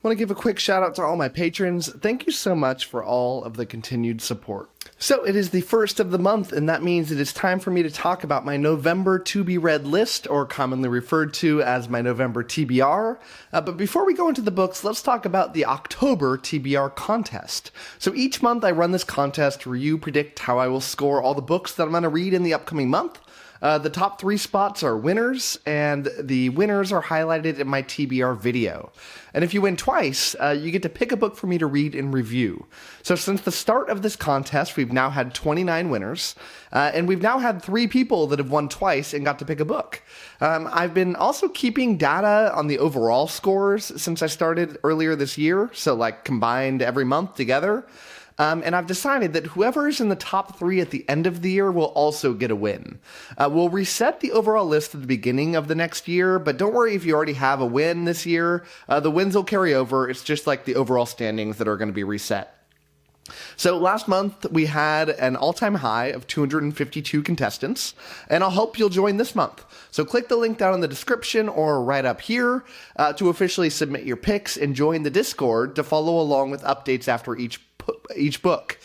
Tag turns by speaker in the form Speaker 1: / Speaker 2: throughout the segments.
Speaker 1: I want to give a quick shout out to all my patrons. Thank you so much for all of the continued support. So it is the first of the month, and that means it is time for me to talk about my November to be read list, or commonly referred to as my November TBR. But before we go into the books, let's talk about the October TBR contest. So each month I run this contest where you predict how I will score all the books that I'm going to read in the upcoming month. The top 3 spots are winners, and the winners are highlighted in my TBR video. And if you win twice, you get to pick a book for me to read and review. So since the start of this contest, we've now had 29 winners, and we've now had 3 people that have won twice and got to pick a book. I've been also keeping data on the overall scores since I started earlier this year, so like combined every month together. And I've decided that whoever is in the top 3 at the end of the year will also get a win. We'll reset the overall list at the beginning of the next year, but don't worry if you already have a win this year. The wins will carry over. It's just like the overall standings that are going to be reset. So last month, we had an all-time high of 252 contestants, and I'll hope you'll join this month. So click the link down in the description or right up here to officially submit your picks and join the Discord to follow along with updates after each book.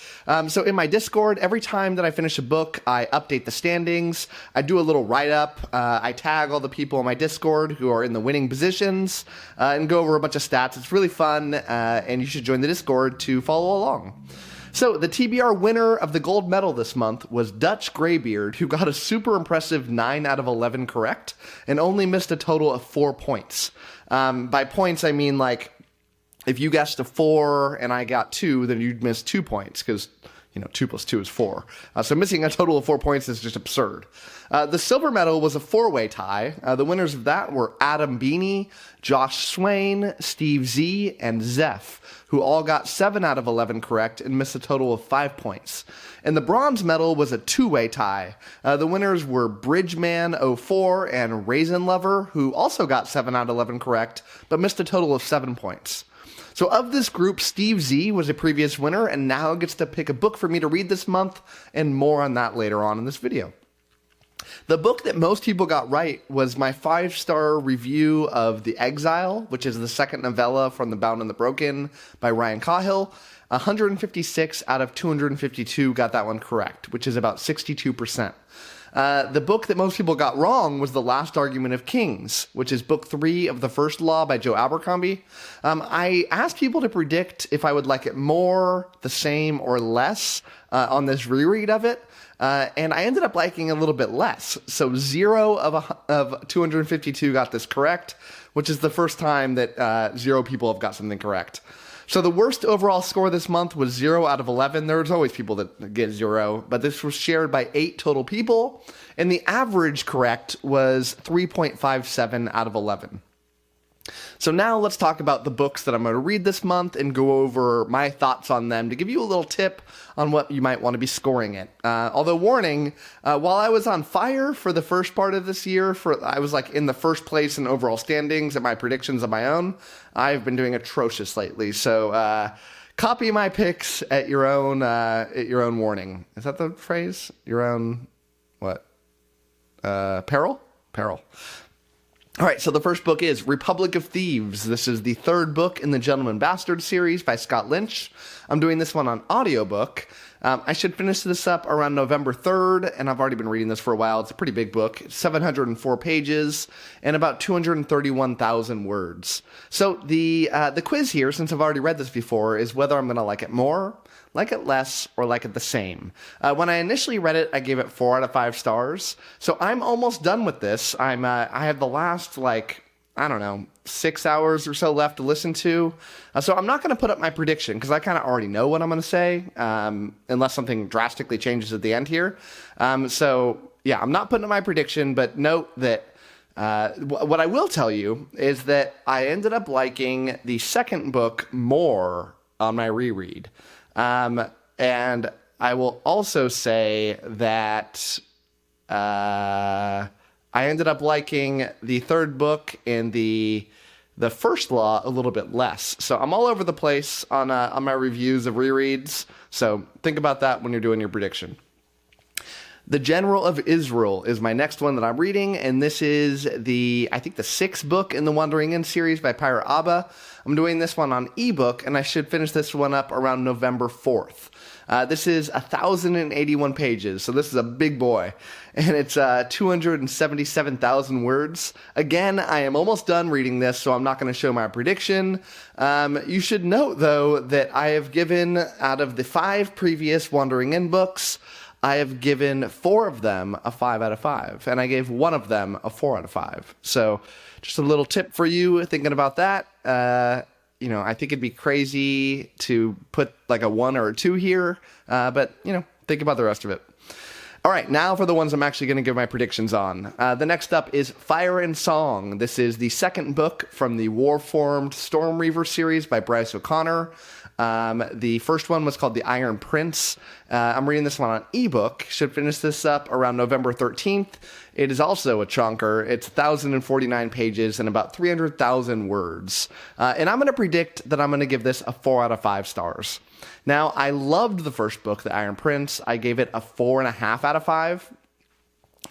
Speaker 1: So in my Discord, every time that I finish a book, I update the standings, I do a little write-up, I tag all the people in my Discord who are in the winning positions, and go over a bunch of stats. It's really fun, and you should join the Discord to follow along. So the TBR winner of the gold medal this month was Dutch Greybeard, who got a super impressive 9 out of 11 correct, and only missed a total of 4 points. By points, I mean like, if you guessed a 4 and I got 2, then you'd miss 2 points, because, 2 plus 2 is 4. So missing a total of 4 points is just absurd. The silver medal was a 4-way tie. The winners of that were Adam Beanie, Josh Swain, Steve Z, and Zeph, who all got 7 out of 11 correct and missed a total of 5 points. And the bronze medal was a 2-way tie. The winners were Bridgeman04 and Raisin Lover, who also got 7 out of 11 correct, but missed a total of 7 points. So of this group, Steve Z was a previous winner and now gets to pick a book for me to read this month, and more on that later on in this video. The book that most people got right was my 5-star review of The Exile, which is the second novella from The Bound and the Broken by Ryan Cahill. 156 out of 252 got that one correct, which is about 62%. The book that most people got wrong was The Last Argument of Kings, which is book 3 of The First Law by Joe Abercrombie. I asked people to predict if I would like it more, the same, or less on this reread of it, and I ended up liking a little bit less. So 0 of 252 got this correct, which is the first time that 0 people have got something correct. So the worst overall score this month was 0 out of 11. There's always people that get 0, but this was shared by 8 total people, and the average correct was 3.57 out of 11. So now let's talk about the books that I'm going to read this month and go over my thoughts on them to give you a little tip on what you might want to be scoring it. Although warning, while I was on fire for the first part of this year, I was like in the first place in overall standings and my predictions of my own, I've been doing atrocious lately. So copy my picks at your own warning. Is that the phrase? Your own what? Peril? Peril. All right, so the first book is Republic of Thieves. This is the 3rd book in the Gentleman Bastard series by Scott Lynch. I'm doing this one on audiobook. I should finish this up around November 3rd, and I've already been reading this for a while. It's a pretty big book. It's 704 pages and about 231,000 words. So the quiz here, since I've already read this before, is whether I'm going to like it more, like it less, or like it the same. When I initially read it, I gave it 4 out of 5 stars. So I'm almost done with this. I have the last, 6 hours or so left to listen to. So I'm not going to put up my prediction because I kind of already know what I'm going to say, unless something drastically changes at the end here. So yeah, I'm not putting up my prediction, but note that what I will tell you is that I ended up liking the second book more on my reread. And I will also say that I ended up liking the 3rd book and the First Law a little bit less. So I'm all over the place on my reviews of rereads. So think about that when you're doing your prediction. The General of Israel is my next one that I'm reading, and this is I think the 6th book in the Wandering In series by 𝗂𝗏. I'm doing this one on ebook, and I should finish this one up around November 4th. This is 1,081 pages, so this is a big boy, and it's 277,000 words. Again, I am almost done reading this, so I'm not going to show my prediction. You should note, though, that I have given, out of the 5 previous Wandering In books, I have given 4 of them a 5 out of 5, and I gave 1 of them a 4 out of 5. So just a little tip for you thinking about that. I think it'd be crazy to put like a 1 or a 2 here, but, think about the rest of it. All right, now for the ones I'm actually going to give my predictions on. The next up is Fire and Song. This is the 2nd book from the Warformed Stormreaver series by Bryce O'Connor. The first one was called The Iron Prince. I'm reading this one on ebook. Should finish this up around November 13th. It is also a chunker. It's 1,049 pages and about 300,000 words. And I'm going to predict that I'm going to give this a 4 out of 5 stars. Now, I loved the first book, The Iron Prince. I gave it a 4.5 out of 5.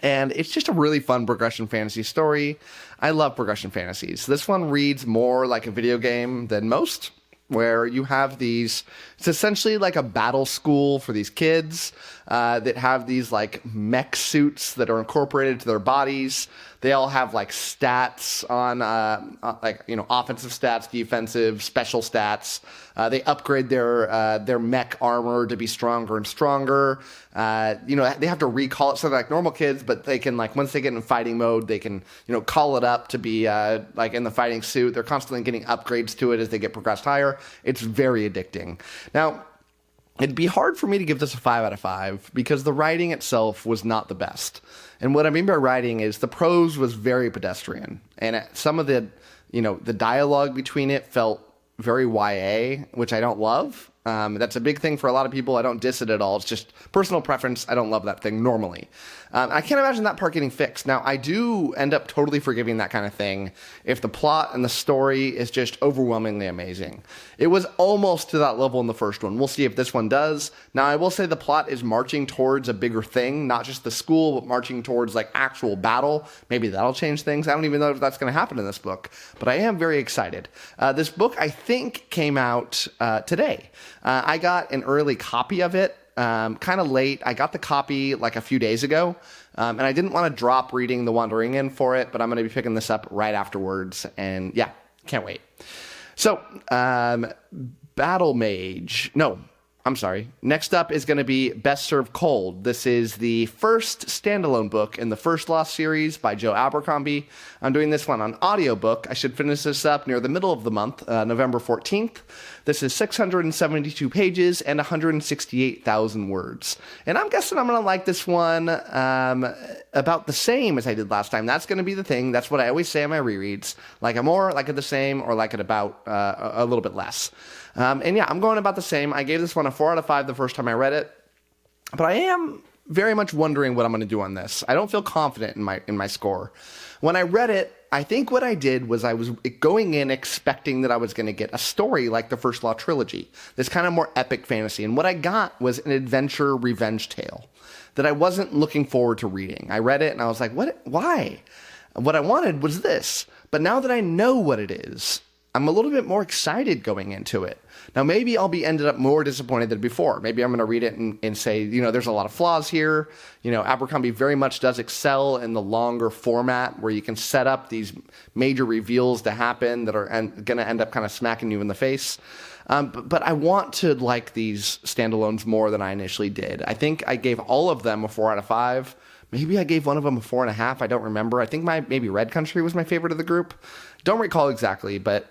Speaker 1: And it's just a really fun progression fantasy story. I love progression fantasies. This one reads more like a video game than most, where you have it's essentially like a battle school for these kids that have these like mech suits that are incorporated to their bodies. They all have like stats on offensive stats, defensive, special stats. They upgrade their mech armor to be stronger and stronger. They have to recall it something like normal kids, but they can, like, once they get in fighting mode, they can, call it up to be like in the fighting suit. They're constantly getting upgrades to it as they get progressed higher. It's very addicting. Now, it'd be hard for me to give this a 5 out of 5 because the writing itself was not the best. And what I mean by writing is the prose was very pedestrian. And some of the dialogue between it felt very YA, which I don't love. That's a big thing for a lot of people. I don't diss it at all. It's just personal preference. I don't love that thing normally. I can't imagine that part getting fixed. Now, I do end up totally forgiving that kind of thing if the plot and the story is just overwhelmingly amazing. It was almost to that level in the first one. We'll see if this one does. Now, I will say the plot is marching towards a bigger thing, not just the school, but marching towards like actual battle. Maybe that'll change things. I don't even know if that's going to happen in this book, but I am very excited. This book, I think, came out today. I got an early copy of it, kind of late. I got the copy like a few days ago, and I didn't want to drop reading The Wandering In for it, but I'm going to be picking this up right afterwards, and yeah, can't wait. So, Battle Mage. No, I'm sorry. Next up is going to be Best Served Cold. This is the first standalone book in the First Lost series by Joe Abercrombie. I'm doing this one on audiobook. I should finish this up near the middle of the month, November 14th. This is 672 pages and 168,000 words. And I'm guessing I'm going to like this one about the same as I did last time. That's going to be the thing. That's what I always say in my rereads. Like it more, like it the same, or like it about a little bit less. And yeah, I'm going about the same. I gave this one a 4 out of 5 the first time I read it. But I am very much wondering what I'm going to do on this. I don't feel confident in my score. When I read it, I think what I did was I was going in expecting that I was going to get a story like the First Law trilogy, this kind of more epic fantasy. And what I got was an adventure revenge tale that I wasn't looking forward to reading. I read it and I was like, what? Why? What I wanted was this. But now that I know what it is, I'm a little bit more excited going into it. Now, maybe I'll be ended up more disappointed than before. Maybe I'm going to read it and say, there's a lot of flaws here. Abercrombie very much does excel in the longer format where you can set up these major reveals to happen that are going to end up kind of smacking you in the face. But I want to like these standalones more than I initially did. I think I gave all of them a 4 out of 5. Maybe I gave one of them a 4.5. I don't remember. I think maybe Red Country was my favorite of the group. Don't recall exactly, but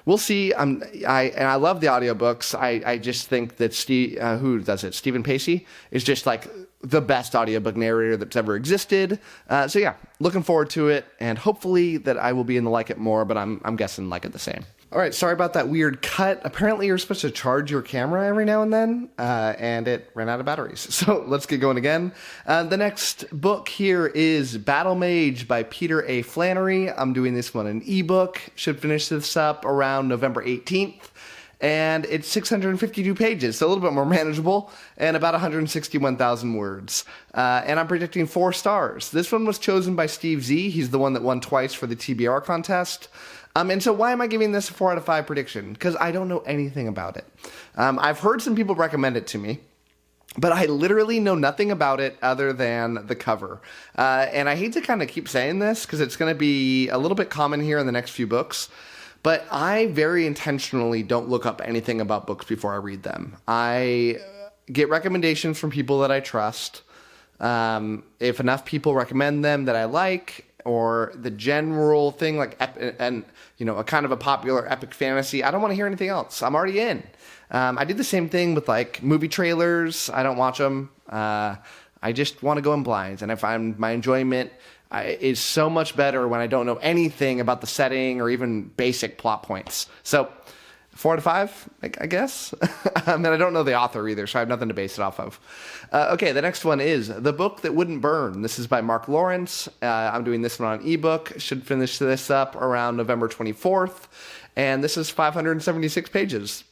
Speaker 1: we'll see. I love the audiobooks. I just think that Stephen Pacey is just like the best audiobook narrator that's ever existed. So yeah, looking forward to it, and hopefully that I will be in the like it more, but I'm guessing like it the same. All right, sorry about that weird cut. Apparently you're supposed to charge your camera every now and then, and it ran out of batteries. So let's get going again. The next book here is Battle Mage by Peter A. Flannery. I'm doing this one in ebook. Should finish this up around November 18th. and it's 652 pages, so a little bit more manageable, and about 161,000 words. And I'm predicting 4 stars. This one was chosen by Steve Z. He's the one that won twice for the TBR contest. And so why am I giving this a 4 out of 5 prediction? Because I don't know anything about it. I've heard some people recommend it to me, but I literally know nothing about it other than the cover. And I hate to kind of keep saying this because it's going to be a little bit common here in the next few books, but I very intentionally don't look up anything about books before I read them. I get recommendations from people that I trust. If enough people recommend them that I like, or the general thing like a kind of a popular epic fantasy, I don't want to hear anything else. I'm already in. I do the same thing with like movie trailers. I don't watch them. I just want to go in blind, and I find my enjoyment is so much better when I don't know anything about the setting or even basic plot points. So 4 out of 5, I guess. And I don't know the author either, so I have nothing to base it off of. Okay, the next one is The Book That Wouldn't Burn. This is by Mark Lawrence. I'm doing this one on ebook. Should finish this up around November 24th. And this is 576 pages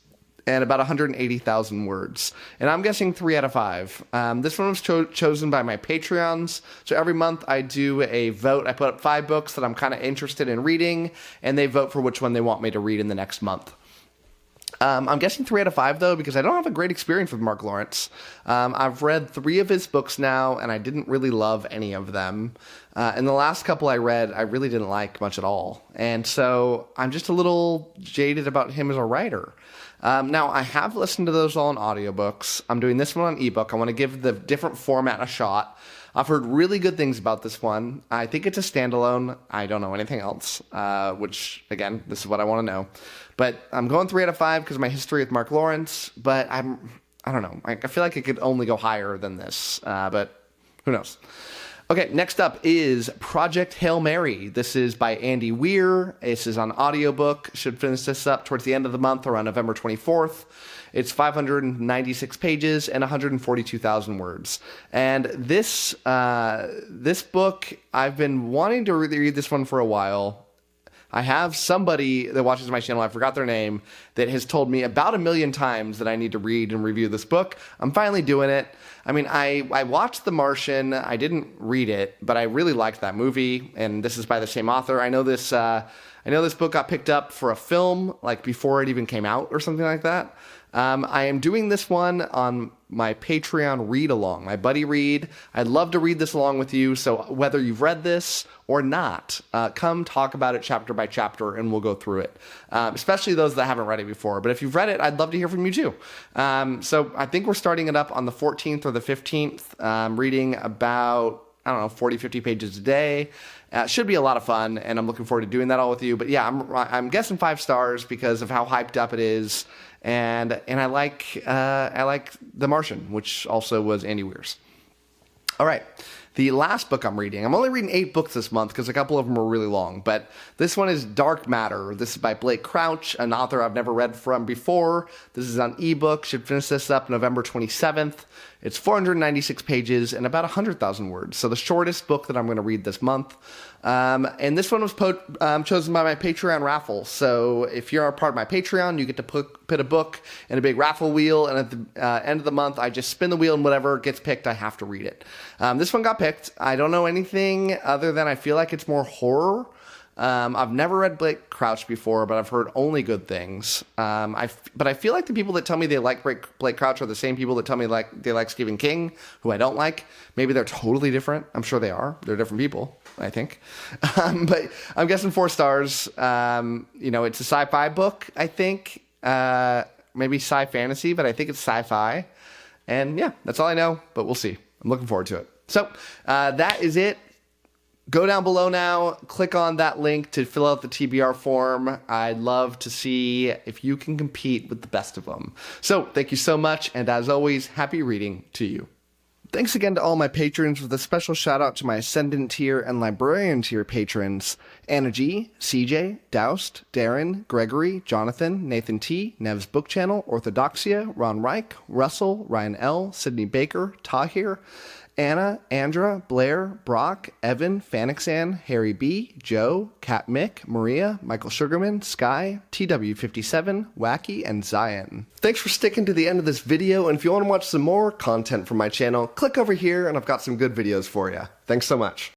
Speaker 1: and about 180,000 words. And I'm guessing 3 out of 5. This one was chosen by my Patreons. So every month I do a vote. I put up 5 books that I'm kind of interested in reading, and they vote for which one they want me to read in the next month. I'm guessing 3 out of 5, though, because I don't have a great experience with Mark Lawrence. I've read 3 of his books now, and I didn't really love any of them. And the last couple I read, I really didn't like much at all. And so I'm just a little jaded about him as a writer. Now, I have listened to those all in audiobooks. I'm doing this one on ebook. I want to give the different format a shot. I've heard really good things about this one. I think it's a standalone. I don't know anything else, which, again, this is what I want to know. But I'm going 3 out of 5 because of my history with Mark Lawrence, but I don't know. I feel like it could only go higher than this, but who knows? Okay, next up is Project Hail Mary. This is by Andy Weir. This is on audiobook. Should finish this up towards the end of the month, around November 24th. It's 596 pages and 142,000 words. And this book, I've been wanting to read this one for a while. I have somebody that watches my channel, I forgot their name, that has told me about 1 million times that I need to read and review this book. I'm finally doing it. I mean, I watched The Martian. I didn't read it, but I really liked that movie, and this is by the same author. I know this book got picked up for a film, like before it even came out or something like that. I am doing this one on my Patreon read-along, my buddy read. I'd love to read this along with you, so whether you've read this or not, come talk about it chapter by chapter, and we'll go through it, especially those that haven't read it before. But if you've read it, I'd love to hear from you too. So I think we're starting it up on the 14th or the 15th. I'm reading about, 40, 50 pages a day. Should be a lot of fun, and I'm looking forward to doing that all with you. But yeah, I'm guessing 5 stars because of how hyped up it is. And I like The Martian, which also was Andy Weir's. All right, the last book I'm reading. I'm only reading 8 books this month because a couple of them are really long. But this one is Dark Matter. This is by Blake Crouch, an author I've never read from before. This is on ebook. Should finish this up November 27th. It's 496 pages and about 100,000 words. So the shortest book that I'm going to read this month. And this one was chosen by my Patreon raffle. So if you're a part of my Patreon, you get to put a book in a big raffle wheel. And at the end of the month, I just spin the wheel, and whatever gets picked, I have to read it. This one got picked. I don't know anything other than I feel like it's more horror. I've never read Blake Crouch before, but I've heard only good things. But I feel like the people that tell me they like Blake Crouch are the same people that tell me they like Stephen King, who I don't like. Maybe they're totally different. I'm sure they are. They're different people, I think. But I'm guessing 4 stars. It's a sci-fi book, I think. Maybe sci-fantasy, but I think it's sci-fi. And yeah, that's all I know, but we'll see. I'm looking forward to it. So that is it. Go down below now, click on that link to fill out the TBR form. I'd love to see if you can compete with the best of them. So thank you so much, and as always, happy reading to you. Thanks again to all my patrons, with a special shout out to my Ascendant tier and Librarian tier patrons: Anna G, CJ, Doust, Darren, Gregory, Jonathan, Nathan T, Nev's Book Channel, 𝐿, Ron Reich, Russell, Ryan L, Sydney Baker, Tahir, Anna, Andra, Blair, Brock, Evan, Fanixan, Harry B, Joe, Kat Mick, Maria, Michael Sugarman, Sky, 𝐻𝐸_57, 𝗏𝐞y, and Zion. Thanks for sticking to the end of this video, and if you want to watch some more content from my channel, click over here and I've got some good videos for you. Thanks so much.